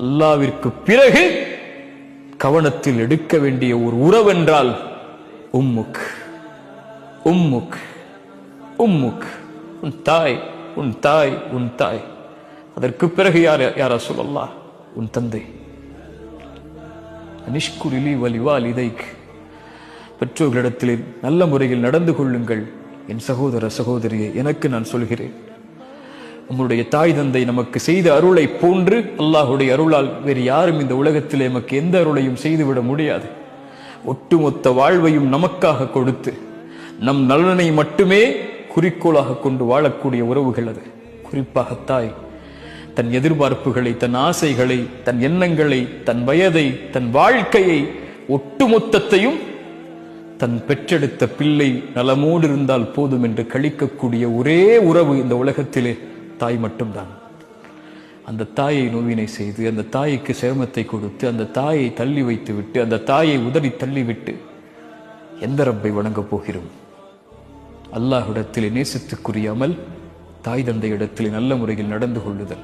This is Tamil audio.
அல்லாஹ்விற்கு பிறகு கவனத்தில் எடுக்க வேண்டிய ஒரு உறவென்றால் உம்முக் உம்முக் உம்முக், உன் தாய் உன் தாய் உன் தாய். அதற்கு பிறகு யார் ரசூலல்லாஹ்? உன் தந்தை. அனிஷ்குரிலி வலிவாலிதைக், பெற்றோர்களிடத்தில் நல்ல முறையில் நடந்து கொள்ளுங்கள். என் சகோதர சகோதரியை, எனக்கு நான் சொல்கிறேன், நம்முடைய தாய் தந்தை நமக்கு செய்த அருளை போன்று அல்லாஹுடைய அருளால் வேறு யாரும் இந்த உலகத்திலே நமக்கு எந்த அருளையும் செய்துவிட முடியாது. ஒட்டுமொத்த வாழ்வையும் நமக்காக கொடுத்து நம் நலனை மட்டுமே குறிக்கோளாக கொண்டு வாழக்கூடிய உறவுகள் அது. குறிப்பாக தாய் தன் எதிர்பார்ப்புகளை, தன் ஆசைகளை, தன் எண்ணங்களை, தன் வயதை, தன் வாழ்க்கையை, ஒட்டுமொத்தத்தையும் தன் பெற்றெடுத்த பிள்ளை நலமோடு இருந்தால் போதும் என்று கழிக்கக்கூடிய ஒரே உறவு இந்த உலகத்திலே தாய் மட்டும்தான். அந்த தாயை நோவினை செய்து, அந்த தாய்க்கு சிரமத்தை கொடுத்து, அந்த தாயை தள்ளி வைத்து விட்டு, அந்த தாயை உதறி தள்ளிவிட்டு எந்த ரப்பை வணங்கப் போகிறோம்? அல்லாஹ்விடத்திலே நேசத்துக்குரிய அமல் தாய் தந்தை இடத்திலே நல்ல முறையில் நடந்து கொள்ளுதல்.